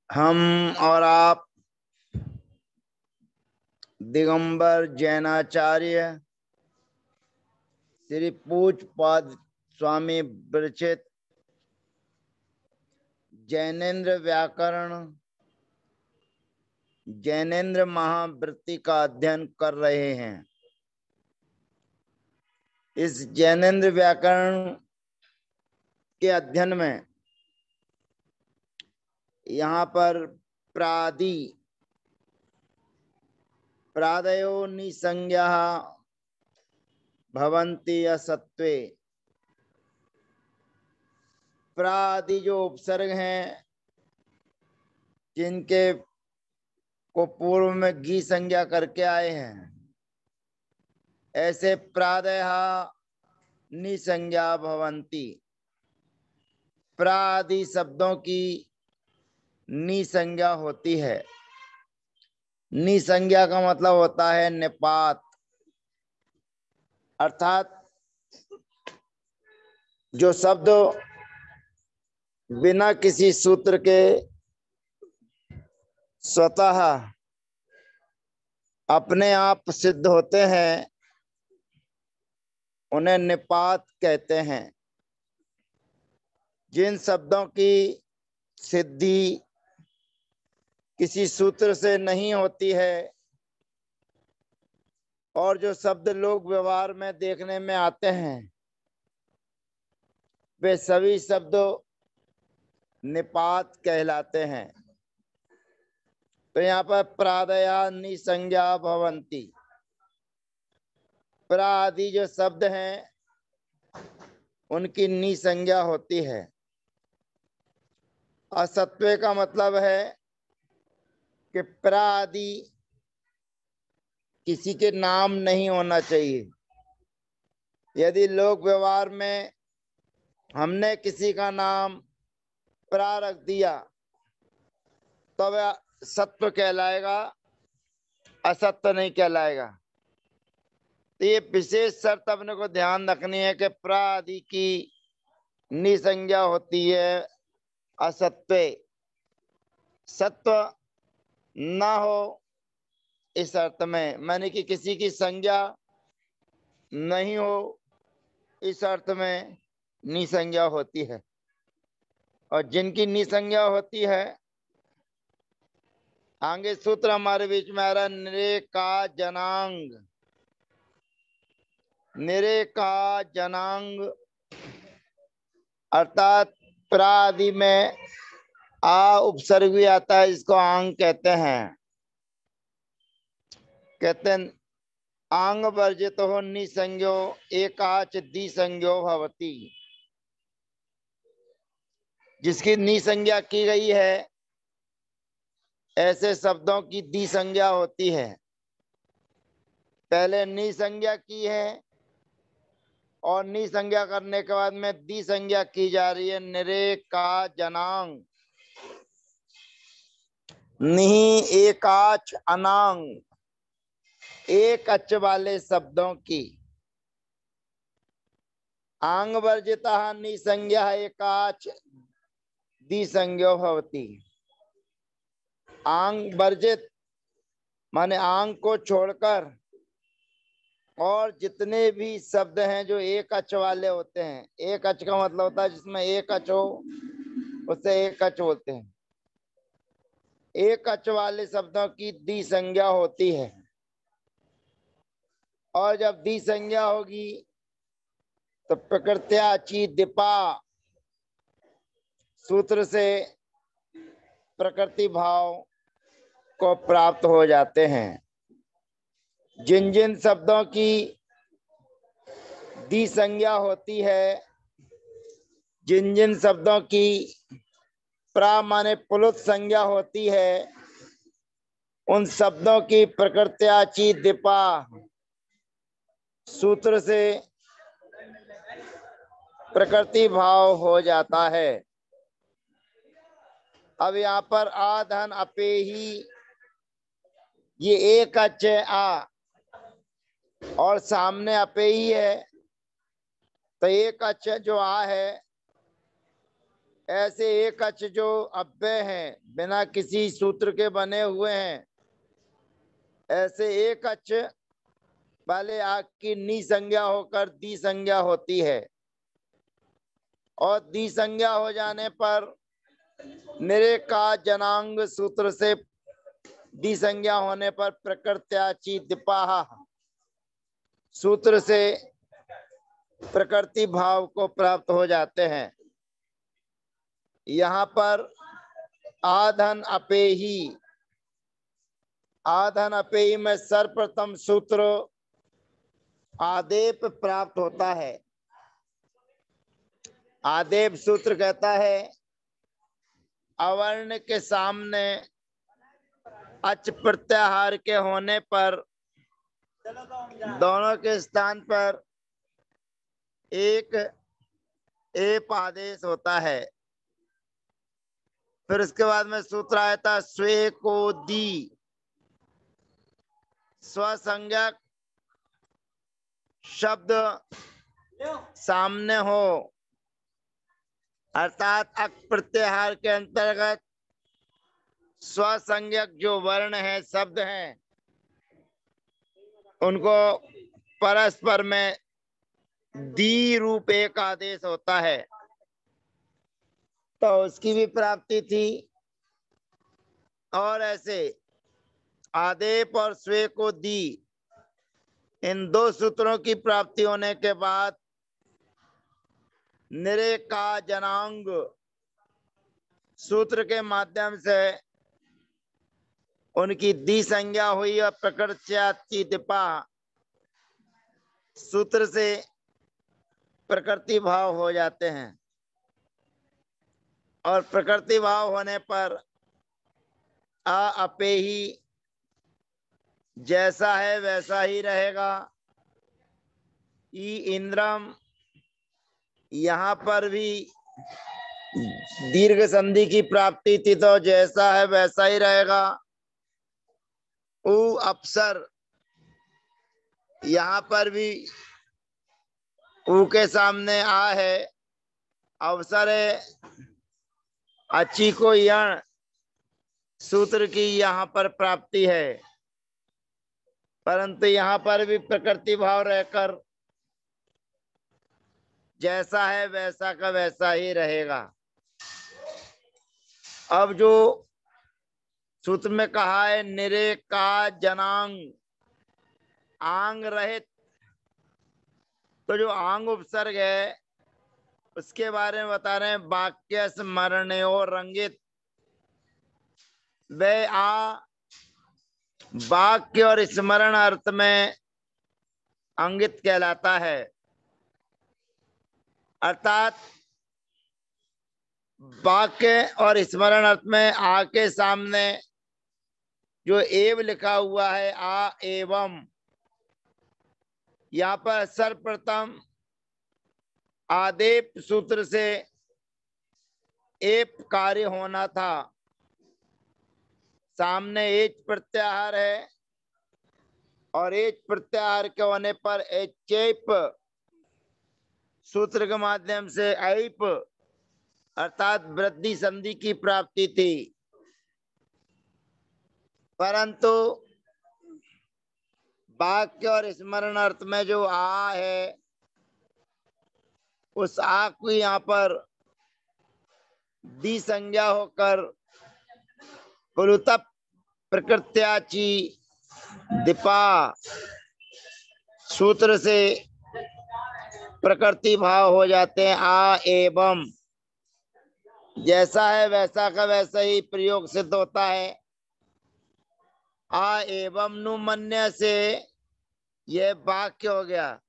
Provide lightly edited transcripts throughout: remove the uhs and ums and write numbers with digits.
हम और आप दिगंबर जैनाचार्य श्री पूज्यपाद स्वामी विरचित जैनेन्द्र व्याकरण जैनेन्द्र महावृत्ति का अध्ययन कर रहे हैं। इस जैनेन्द्र व्याकरण के अध्ययन में यहाँ पर प्रादयो निसंज्ञा भवन्ति असत्वे, प्रादि जो उपसर्ग हैं जिनके को पूर्व में गी संज्ञा करके आए हैं, ऐसे प्रादयः निसंज्ञा भवन्ति। प्रादि शब्दों की निसंज्ञा होती है। निसंज्ञा का मतलब होता है निपात, अर्थात जो शब्द बिना किसी सूत्र के स्वतः अपने आप सिद्ध होते हैं उन्हें निपात कहते हैं। जिन शब्दों की सिद्धि किसी सूत्र से नहीं होती है और जो शब्द लोग व्यवहार में देखने में आते हैं वे सभी शब्द निपात कहलाते हैं। तो यहाँ पर प्रादया निसंज्ञा भवन्ति, प्रादि जो शब्द हैं उनकी निसंज्ञा होती है। असत्व का मतलब है कि प्रादि किसी के नाम नहीं होना चाहिए। यदि लोक व्यवहार में हमने किसी का नाम प्रा रख दिया तो वह सत्व कहलाएगा, असत्व नहीं कहलाएगा। तो ये विशेष शर्त अपने को ध्यान रखनी है कि प्रादि की निसंज्ञा होती है असत्व, सत्व न हो इस अर्थ में, माने कि किसी की संज्ञा नहीं हो इस अर्थ में निसंज्ञा होती है। और जिनकी निसंज्ञा होती है, आगे सूत्र हमारे बीच में आ रहा, निरे का जनांग। निरे का जनांग अर्थात प्रादि में आ उपसर्ग भी आता है, इसको आंग कहते हैं। कहते हैं आंग वर्जित हो निसंज्ञो एकाच द्विसंज्ञो भवति। जिसकी निसंज्ञा की गई है ऐसे शब्दों की द्विसंज्ञा होती है। पहले निसंज्ञा की है और निसंज्ञा करने के बाद में द्विसंज्ञा की जा रही है। निरे का जनांग, निहि एकाच अनांग, एक अच वाले शब्दों की। आंग वर्जिता निसंज्ञा एकाच द्विसंज्ञो भवति। आंग वर्जित माने आंग को छोड़कर और जितने भी शब्द हैं जो एक अच वाले होते हैं, एक अच का मतलब होता है जिसमें एक अच हो उसे एक अच बोलते हैं। एक अच वाले शब्दों की द्विसंज्ञा होती है और जब द्विसंज्ञा होगी तो प्रकृत्याची दिपा सूत्र से प्रकृति भाव को प्राप्त हो जाते हैं। जिन जिन शब्दों की द्विसंज्ञा होती है, जिन जिन शब्दों की प्रा माने पुलुत संज्ञा होती है, उन शब्दों की प्रकृत्याची दिपा सूत्र से प्रकृति भाव हो जाता है। अब यहाँ पर आधन अपे ही, ये एक अच आ और सामने अपे ही है तो एक अच जो आ है, ऐसे एक अच जो अव्यय हैं, बिना किसी सूत्र के बने हुए हैं, ऐसे एक अच वाले आ की नी संज्ञा होकर दी संज्ञा होती है, और दी संज्ञा हो जाने पर निरे का जनांग सूत्र से दी संज्ञा होने पर प्रकृत्याची दिपाह सूत्र से प्रकृति भाव को प्राप्त हो जाते हैं। यहाँ पर आधन अपेही, आधन अपेही में सर्वप्रथम सूत्र आदेप प्राप्त होता है। आदेप सूत्र कहता है अवर्ण के सामने अच प्रत्याहार के होने पर दोनों के स्थान पर एक एप आदेश होता है। फिर इसके बाद में सूत्र आया था स्वे को दी, स्वसंज्ञक शब्द सामने हो, अर्थात अक प्रत्याहार के अंतर्गत स्वसंज्ञक जो वर्ण है, शब्द हैं, उनको परस्पर में दी रूप एक आदेश होता है, तो उसकी भी प्राप्ति थी। और ऐसे आदेप और स्वे को दी, इन दो सूत्रों की प्राप्ति होने के बाद निरे का जनांग सूत्र के माध्यम से उनकी दी संज्ञा हुई और प्रकृत्याची दिपा सूत्र से प्रकृति भाव हो जाते हैं, और प्रकृति भाव होने पर आ अपेही जैसा है वैसा ही रहेगा। ई इंद्रम, यहाँ पर भी दीर्घ संधि की प्राप्ति थी, तो जैसा है वैसा ही रहेगा। उ अप्सर, यहाँ पर भी उ के सामने आ है, अवसर है, अच्छी को यण सूत्र की यहाँ पर प्राप्ति है, परंतु यहाँ पर भी प्रकृति भाव रहकर जैसा है वैसा का वैसा ही रहेगा। अब जो सूत्र में कहा है निरे का जनांग आंग रहित, तो जो आंग उपसर्ग है उसके बारे में बता रहे हैं। वाक्य स्मरणयो रंगित, वे आ वाक्य और स्मरण अर्थ में अंगित कहलाता है, अर्थात वाक्य और स्मरण अर्थ में आ के सामने जो एव लिखा हुआ है, आ एवं, यहाँ पर सर्वप्रथम आदेप सूत्र से एप कार्य होना था। सामने एच प्रत्याहार है, और एच प्रत्याहार के होने पर एचेप सूत्र के माध्यम से ऐप अर्थात वृद्धि संधि की प्राप्ति थी। परंतु वाक्य और स्मरण अर्थ में जो आ है, उस आ को यहाँ पर दी संज्ञा होकर पुरुतप प्रकृत्याची दिपा सूत्र से प्रकृति भाव हो जाते हैं। आ एवं जैसा है वैसा का वैसा ही प्रयोग सिद्ध होता है। आ एवं नुमन्य से यह वाक्य हो गया।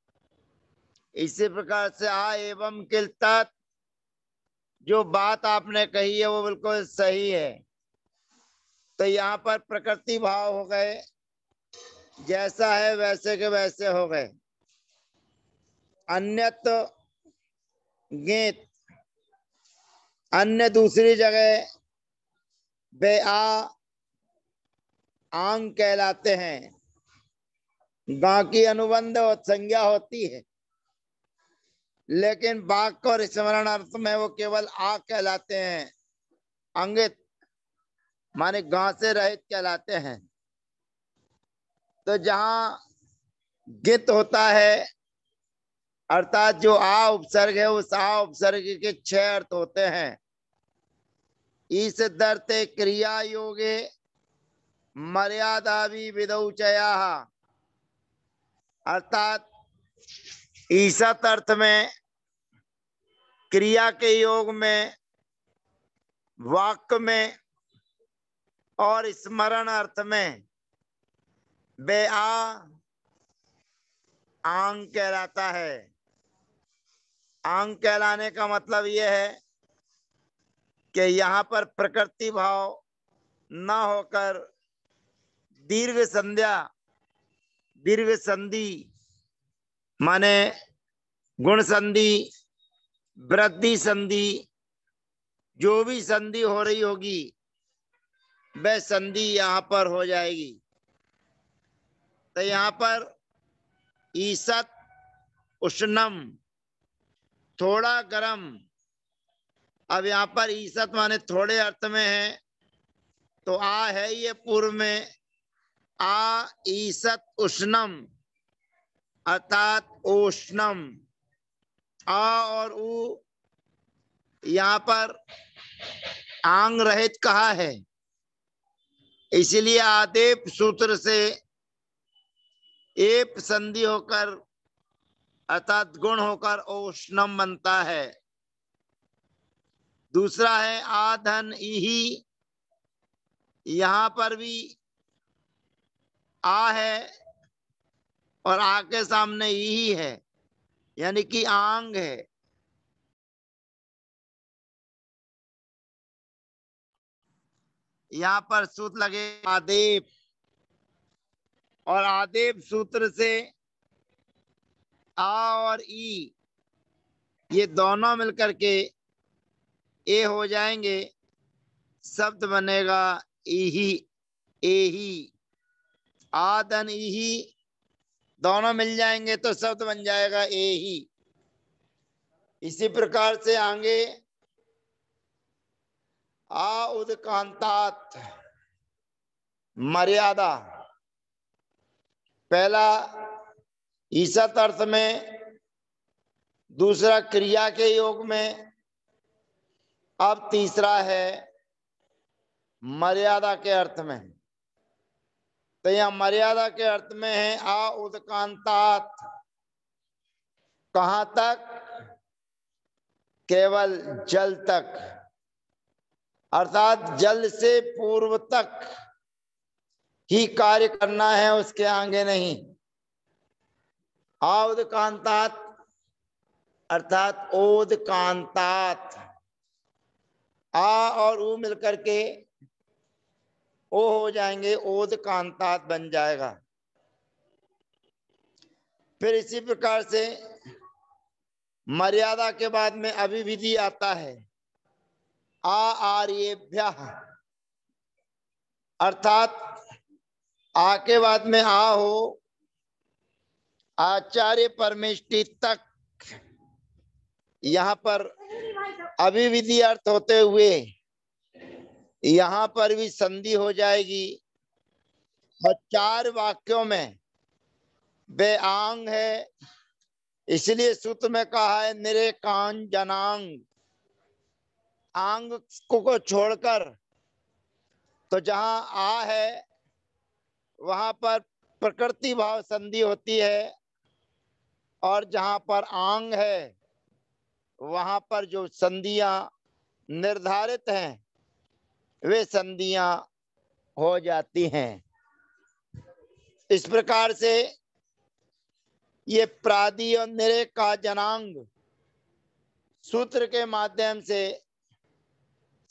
इसी प्रकार से आ एवं किलता, जो बात आपने कही है वो बिल्कुल सही है, तो यहाँ पर प्रकृति भाव हो गए, जैसा है वैसे के वैसे हो गए। अन्यत गेत, अन्य दूसरी जगह वे आ आंग कहलाते हैं, गा की अनुबंध और संज्ञा होती है, लेकिन वाक्य और स्मरण अर्थ में वो केवल आ कहलाते हैं। अंगित माने गा से रहित कहलाते हैं। तो जहां गित होता है अर्थात जो आ उपसर्ग है, उस आ उपसर्ग के 6 अर्थ होते हैं। ईस दर्ते क्रिया योगे मर्यादा भी विदौचया, अर्थात ईसत अर्थ में, क्रिया के योग में, वाक्य में और स्मरण अर्थ में बे आंग कहलाता है। आंग कहलाने का मतलब यह है कि यहाँ पर प्रकृति भाव न होकर दीर्घ संधि माने गुण संधि, वृद्धि संधि, जो भी संधि हो रही होगी वह संधि यहाँ पर हो जाएगी। तो यहाँ पर ईसत उष्णम, थोड़ा गर्म। अब यहाँ पर ईसत माने थोड़े अर्थ में है, तो आ है ये पूर्व में, आ ईसत उष्णम अर्थात उष्णम। आ और उ यहाँ पर आंग रहित कहा है, इसलिए आदेप सूत्र से एप संधि होकर अर्थात गुण होकर उष्णम बनता है। दूसरा है आधन इही, यहां पर भी आ है और आ के सामने इही है, यानी कि आंग है। यहाँ पर सूत्र लगे आदेप, और आदेप सूत्र से आ और ई ये दोनों मिलकर के ए हो जाएंगे, शब्द बनेगा इही, एही। आदन इही दोनों मिल जाएंगे तो शब्द बन जाएगा एही। इसी प्रकार से आगे आ उदकांतात मर्यादा, पहला ईसत अर्थ में, दूसरा क्रिया के योग में, अब तीसरा है मर्यादा के अर्थ में। तो यह मर्यादा के अर्थ में है आ उदकांतात, कहां तक? केवल जल तक, अर्थात जल से पूर्व तक ही कार्य करना है, उसके आगे नहीं। औदकांतात अर्थात ओदकांतात, आ और ऊ मिलकर के ओ हो जाएंगे, ओदकांतात बन जाएगा। फिर इसी प्रकार से मर्यादा के बाद में अभिविधि आता है, आ आर्येभ्य, अर्थात आ के बाद में आ हो, आचार्य परमेष्टि तक, यहाँ पर अभिविधि अर्थ होते हुए यहाँ पर भी संधि हो जाएगी। और 4 वाक्यों में वे आंग है, इसलिए सूत्र में कहा है निरे कान जनांग, आंग को छोड़कर। तो जहां आ है वहां पर प्रकृति भाव संधि होती है, और जहां पर आंग है वहां पर जो संधियां निर्धारित हैं वे संधियां हो जाती हैं। इस प्रकार से ये प्रादि और निरे का जनांग सूत्र के माध्यम से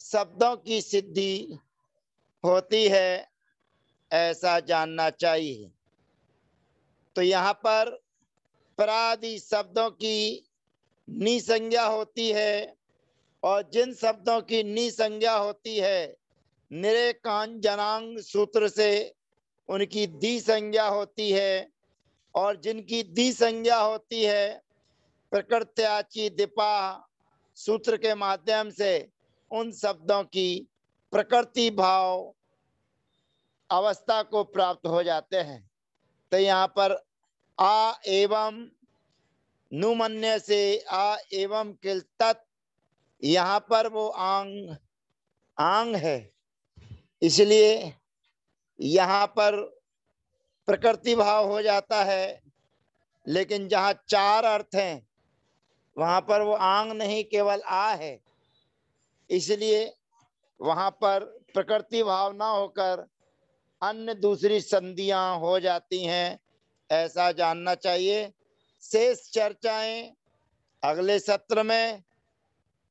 शब्दों की सिद्धि होती है, ऐसा जानना चाहिए। तो यहाँ पर प्रादि शब्दों की निसंज्ञा होती है, और जिन शब्दों की निसंज्ञा होती है निरे कान जनांग सूत्र से उनकी दी संज्ञा होती है, और जिनकी दी संज्ञा होती है प्रकृत्याची दीपा सूत्र के माध्यम से उन शब्दों की प्रकृति भाव अवस्था को प्राप्त हो जाते हैं। तो यहाँ पर आ एवं नुमन्य से आ एवं किल तत्, यहाँ पर वो आंग आंग है, इसलिए यहाँ पर प्रकृति भाव हो जाता है। लेकिन जहाँ चार अर्थ हैं वहां पर वो आंग नहीं, केवल आ है, इसलिए वहां पर प्रकृति भाव ना होकर अन्य दूसरी संधियां हो जाती हैं, ऐसा जानना चाहिए। शेष चर्चाएं अगले सत्र में।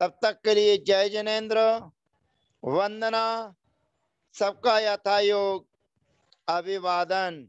तब तक के लिए जय जैनेन्द्र, वंदना, सबका यथायोग अभिवादन।